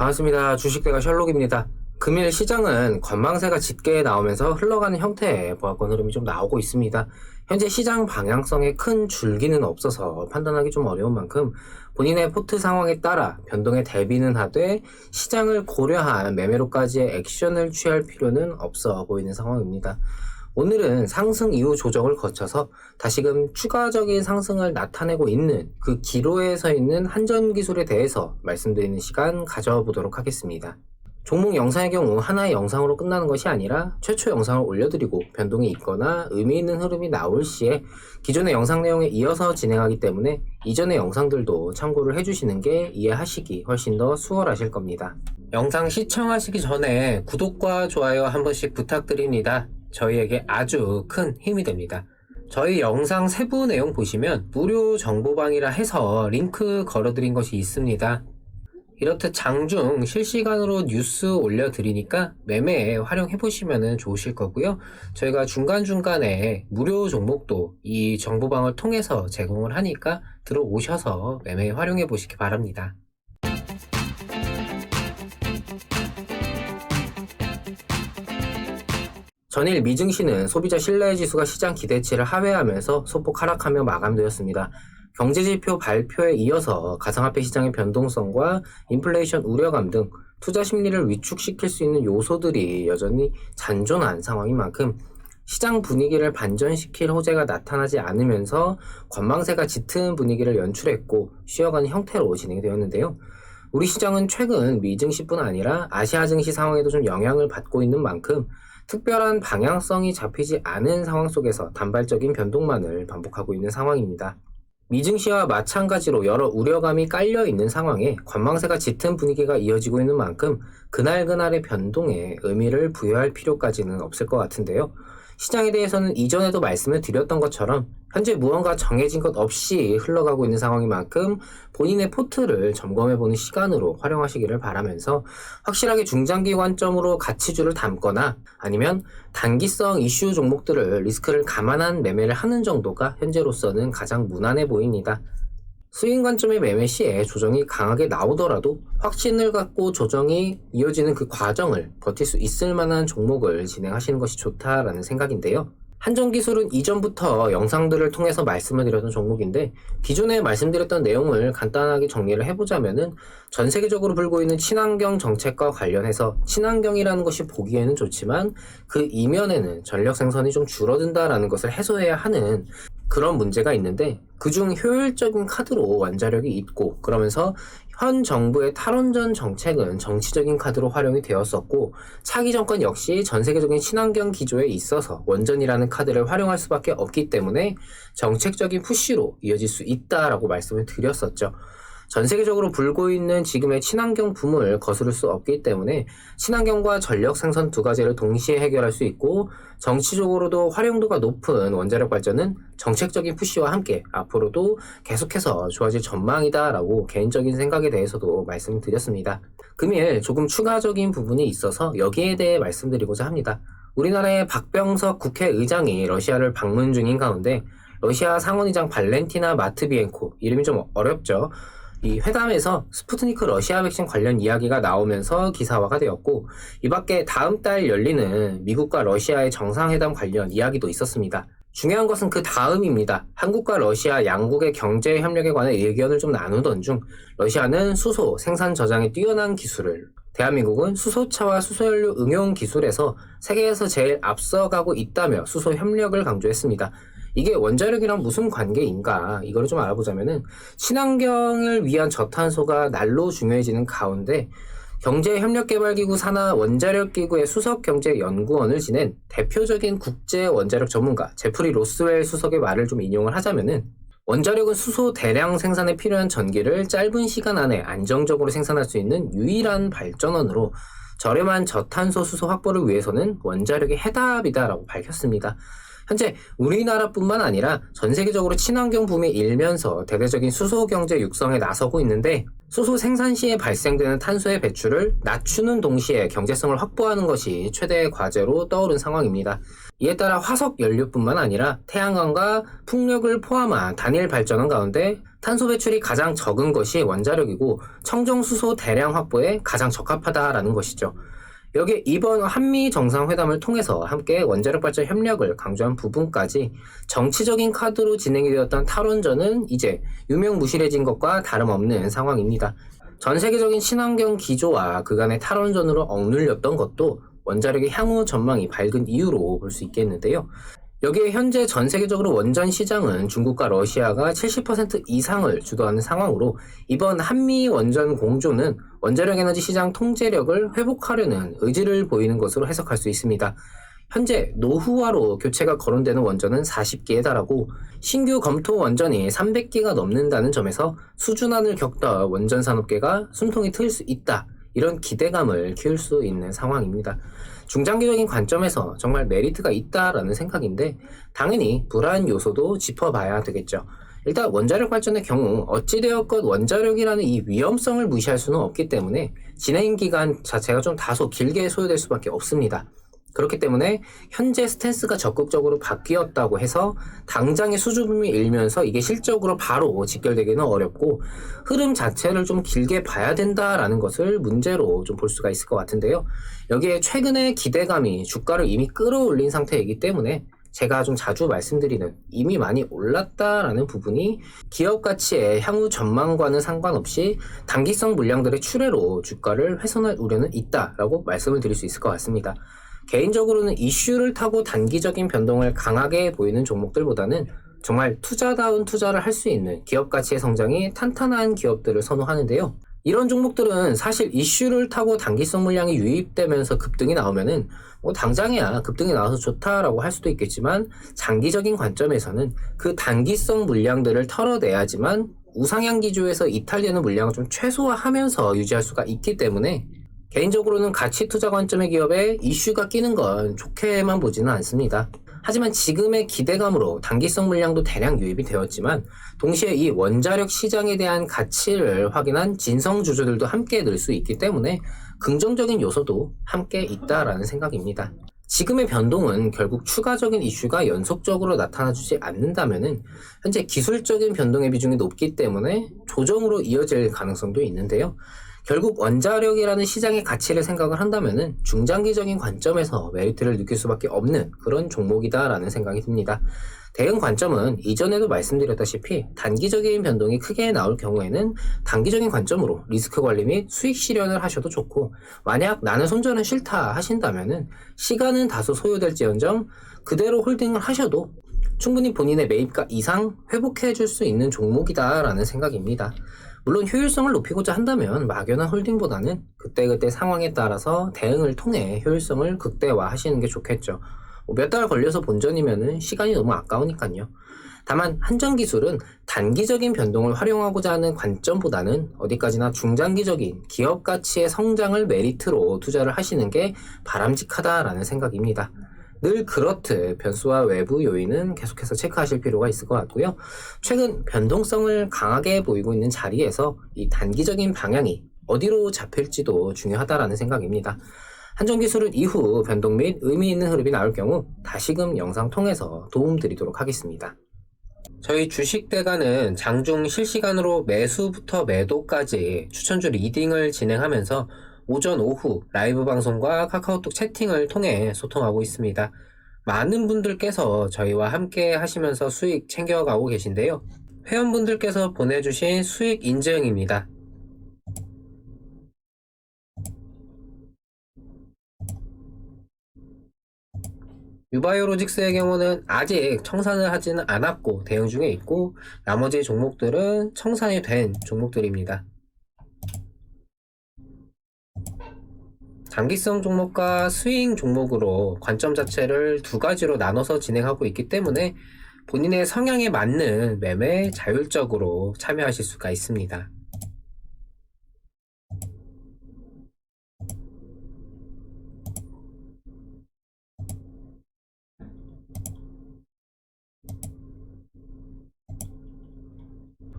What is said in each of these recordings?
반갑습니다. 주식대가 셜록입니다. 금일 시장은 관망세가 짙게 나오면서 흘러가는 형태의 보합권 흐름이 좀 나오고 있습니다. 현재 시장 방향성에 큰 줄기는 없어서 판단하기 좀 어려운 만큼 본인의 포트 상황에 따라 변동에 대비는 하되 시장을 고려한 매매로까지의 액션을 취할 필요는 없어 보이는 상황입니다. 오늘은 상승 이후 조정을 거쳐서 다시금 추가적인 상승을 나타내고 있는 그 기로에 서 있는 한전기술에 대해서 말씀드리는 시간 가져보도록 하겠습니다. 종목 영상의 경우 하나의 영상으로 끝나는 것이 아니라 최초 영상을 올려드리고 변동이 있거나 의미 있는 흐름이 나올 시에 기존의 영상 내용에 이어서 진행하기 때문에 이전의 영상들도 참고를 해주시는 게 이해하시기 훨씬 더 수월하실 겁니다. 영상 시청하시기 전에 구독과 좋아요 한 번씩 부탁드립니다. 저희에게 아주 큰 힘이 됩니다. 저희 영상 세부 내용 보시면 무료 정보방이라 해서 링크 걸어드린 것이 있습니다. 이렇듯 장중 실시간으로 뉴스 올려드리니까 매매에 활용해보시면 좋으실 거고요. 저희가 중간중간에 무료 종목도 이 정보방을 통해서 제공을 하니까 들어오셔서 매매에 활용해보시기 바랍니다. 전일 미증시는 소비자 신뢰지수가 시장 기대치를 하회하면서 소폭 하락하며 마감되었습니다. 경제지표 발표에 이어서 가상화폐 시장의 변동성과 인플레이션 우려감 등 투자 심리를 위축시킬 수 있는 요소들이 여전히 잔존한 상황인 만큼 시장 분위기를 반전시킬 호재가 나타나지 않으면서 관망세가 짙은 분위기를 연출했고 쉬어가는 형태로 진행이 되었는데요. 우리 시장은 최근 미증시뿐 아니라 아시아 증시 상황에도 좀 영향을 받고 있는 만큼 특별한 방향성이 잡히지 않은 상황 속에서 단발적인 변동만을 반복하고 있는 상황입니다. 미증시와 마찬가지로 여러 우려감이 깔려있는 상황에 관망세가 짙은 분위기가 이어지고 있는 만큼 그날그날의 변동에 의미를 부여할 필요까지는 없을 것 같은데요. 시장에 대해서는 이전에도 말씀을 드렸던 것처럼 현재 무언가 정해진 것 없이 흘러가고 있는 상황인 만큼 본인의 포트를 점검해보는 시간으로 활용하시기를 바라면서 확실하게 중장기 관점으로 가치주를 담거나 아니면 단기성 이슈 종목들을 리스크를 감안한 매매를 하는 정도가 현재로서는 가장 무난해 보입니다. 스윙 관점의 매매 시에 조정이 강하게 나오더라도 확신을 갖고 조정이 이어지는 그 과정을 버틸 수 있을 만한 종목을 진행하시는 것이 좋다라는 생각인데요. 한전기술은 이전부터 영상들을 통해서 말씀을 드렸던 종목인데 기존에 말씀드렸던 내용을 간단하게 정리를 해보자면은 전 세계적으로 불고 있는 친환경 정책과 관련해서 친환경이라는 것이 보기에는 좋지만 그 이면에는 전력 생산이 좀 줄어든다라는 것을 해소해야 하는 그런 문제가 있는데 그중 효율적인 카드로 원자력이 있고 그러면서 현 정부의 탈원전 정책은 정치적인 카드로 활용이 되었었고 차기 정권 역시 전 세계적인 친환경 기조에 있어서 원전이라는 카드를 활용할 수밖에 없기 때문에 정책적인 푸시로 이어질 수 있다라고 말씀을 드렸었죠. 전 세계적으로 불고 있는 지금의 친환경 붐을 거스를 수 없기 때문에 친환경과 전력 생산 두 가지를 동시에 해결할 수 있고 정치적으로도 활용도가 높은 원자력 발전은 정책적인 푸시와 함께 앞으로도 계속해서 좋아질 전망이다라고 개인적인 생각에 대해서도 말씀드렸습니다. 금일 조금 추가적인 부분이 있어서 여기에 대해 말씀드리고자 합니다. 우리나라의 박병석 국회의장이 러시아를 방문 중인 가운데 러시아 상원의장 발렌티나 마트비엔코, 이름이 좀 어렵죠. 이 회담에서 스푸트니크 러시아 백신 관련 이야기가 나오면서 기사화가 되었고 이 밖에 다음 달 열리는 미국과 러시아의 정상회담 관련 이야기도 있었습니다. 중요한 것은 그 다음입니다. 한국과 러시아 양국의 경제 협력에 관해 의견을 좀 나누던 중 러시아는 수소 생산 저장에 뛰어난 기술을 대한민국은 수소차와 수소연료 응용 기술에서 세계에서 제일 앞서가고 있다며 수소 협력을 강조했습니다. 이게 원자력이랑 무슨 관계인가 이거를 좀 알아보자면은 친환경을 위한 저탄소가 날로 중요해지는 가운데 경제협력개발기구 산하 원자력기구의 수석경제연구원을 지낸 대표적인 국제 원자력 전문가 제프리 로스웰 수석의 말을 좀 인용을 하자면은 원자력은 수소 대량 생산에 필요한 전기를 짧은 시간 안에 안정적으로 생산할 수 있는 유일한 발전원으로 저렴한 저탄소 수소 확보를 위해서는 원자력이 해답이다라고 밝혔습니다. 현재 우리나라뿐만 아니라 전 세계적으로 친환경 붐이 일면서 대대적인 수소 경제 육성에 나서고 있는데 수소 생산 시에 발생되는 탄소의 배출을 낮추는 동시에 경제성을 확보하는 것이 최대의 과제로 떠오른 상황입니다. 이에 따라 화석 연료뿐만 아니라 태양광과 풍력을 포함한 단일 발전원 가운데 탄소 배출이 가장 적은 것이 원자력이고 청정수소 대량 확보에 가장 적합하다라는 것이죠. 여기에 이번 한미 정상회담을 통해서 함께 원자력 발전 협력을 강조한 부분까지 정치적인 카드로 진행이 되었던 탈원전은 이제 유명무실해진 것과 다름없는 상황입니다. 전 세계적인 친환경 기조와 그간의 탈원전으로 억눌렸던 것도 원자력의 향후 전망이 밝은 이유로 볼 수 있겠는데요. 여기에 현재 전 세계적으로 원전 시장은 중국과 러시아가 70% 이상을 주도하는 상황으로 이번 한미 원전 공조는 원자력 에너지 시장 통제력을 회복하려는 의지를 보이는 것으로 해석할 수 있습니다. 현재 노후화로 교체가 거론되는 원전은 40기에 달하고 신규 검토 원전이 300기가 넘는다는 점에서 수준안을 겪다 원전 산업계가 숨통이 트일 수 있다. 이런 기대감을 키울 수 있는 상황입니다. 중장기적인 관점에서 정말 메리트가 있다라는 생각인데 당연히 불안 요소도 짚어봐야 되겠죠. 일단 원자력 발전의 경우 어찌되었건 원자력이라는 이 위험성을 무시할 수는 없기 때문에 진행 기간 자체가 좀 다소 길게 소요될 수밖에 없습니다. 그렇기 때문에 현재 스탠스가 적극적으로 바뀌었다고 해서 당장의 수주붐이 일면서 이게 실적으로 바로 직결되기는 어렵고 흐름 자체를 좀 길게 봐야 된다라는 것을 문제로 좀 볼 수가 있을 것 같은데요. 여기에 최근의 기대감이 주가를 이미 끌어올린 상태이기 때문에 제가 좀 자주 말씀드리는 이미 많이 올랐다라는 부분이 기업 가치의 향후 전망과는 상관없이 단기성 물량들의 출회로 주가를 훼손할 우려는 있다라고 말씀을 드릴 수 있을 것 같습니다. 개인적으로는 이슈를 타고 단기적인 변동을 강하게 보이는 종목들보다는 정말 투자다운 투자를 할 수 있는 기업 가치의 성장이 탄탄한 기업들을 선호하는데요. 이런 종목들은 사실 이슈를 타고 단기성 물량이 유입되면서 급등이 나오면은 당장이야 급등이 나와서 좋다라고 할 수도 있겠지만 장기적인 관점에서는 그 단기성 물량들을 털어내야지만 우상향 기조에서 이탈되는 물량을 좀 최소화하면서 유지할 수가 있기 때문에 개인적으로는 가치 투자 관점의 기업에 이슈가 끼는 건 좋게만 보지는 않습니다. 하지만 지금의 기대감으로 단기성 물량도 대량 유입이 되었지만 동시에 이 원자력 시장에 대한 가치를 확인한 진성주주들도 함께 늘 수 있기 때문에 긍정적인 요소도 함께 있다라는 생각입니다. 지금의 변동은 결국 추가적인 이슈가 연속적으로 나타나주지 않는다면은 현재 기술적인 변동의 비중이 높기 때문에 조정으로 이어질 가능성도 있는데요. 결국 원자력이라는 시장의 가치를 생각을 한다면은 중장기적인 관점에서 메리트를 느낄 수밖에 없는 그런 종목이다라는 생각이 듭니다. 대응 관점은 이전에도 말씀드렸다시피 단기적인 변동이 크게 나올 경우에는 단기적인 관점으로 리스크 관리 및 수익 실현을 하셔도 좋고 만약 나는 손절은 싫다 하신다면은 시간은 다소 소요될지언정 그대로 홀딩을 하셔도 충분히 본인의 매입가 이상 회복해 줄 수 있는 종목이다라는 생각입니다. 물론 효율성을 높이고자 한다면 막연한 홀딩보다는 그때그때 상황에 따라서 대응을 통해 효율성을 극대화하시는 게 좋겠죠. 몇 달 걸려서 본전이면은 시간이 너무 아까우니까요. 다만 한전기술은 단기적인 변동을 활용하고자 하는 관점보다는 어디까지나 중장기적인 기업 가치의 성장을 메리트로 투자를 하시는 게 바람직하다라는 생각입니다. 늘 그렇듯 변수와 외부 요인은 계속해서 체크하실 필요가 있을 것 같고요. 최근 변동성을 강하게 보이고 있는 자리에서 이 단기적인 방향이 어디로 잡힐지도 중요하다라는 생각입니다. 한전기술은 이후 변동 및 의미 있는 흐름이 나올 경우 다시금 영상 통해서 도움드리도록 하겠습니다. 저희 주식대가는 장중 실시간으로 매수부터 매도까지 추천주 리딩을 진행하면서 오전, 오후 라이브 방송과 카카오톡 채팅을 통해 소통하고 있습니다. 많은 분들께서 저희와 함께 하시면서 수익 챙겨가고 계신데요. 회원분들께서 보내주신 수익 인증입니다. 유바이오로직스의 경우는 아직 청산을 하지는 않았고 대응 중에 있고 나머지 종목들은 청산이 된 종목들입니다. 단기성 종목과 스윙 종목으로 관점 자체를 두 가지로 나눠서 진행하고 있기 때문에 본인의 성향에 맞는 매매에 자율적으로 참여하실 수가 있습니다.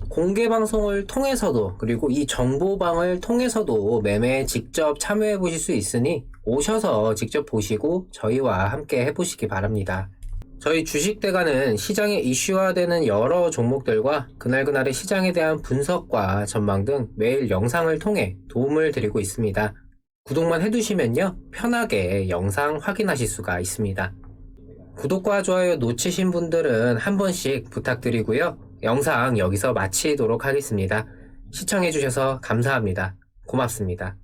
공개 방송을 통해서도 그리고 이 정보방을 통해서도 매매에 직접 참여해 보실 수 있으니 오셔서 직접 보시고 저희와 함께 해보시기 바랍니다. 저희 주식대가는 시장에 이슈화되는 여러 종목들과 그날그날의 시장에 대한 분석과 전망 등 매일 영상을 통해 도움을 드리고 있습니다. 구독만 해두시면요, 편하게 영상 확인하실 수가 있습니다. 구독과 좋아요 놓치신 분들은 한 번씩 부탁드리고요. 영상 여기서 마치도록 하겠습니다. 시청해주셔서 감사합니다. 고맙습니다.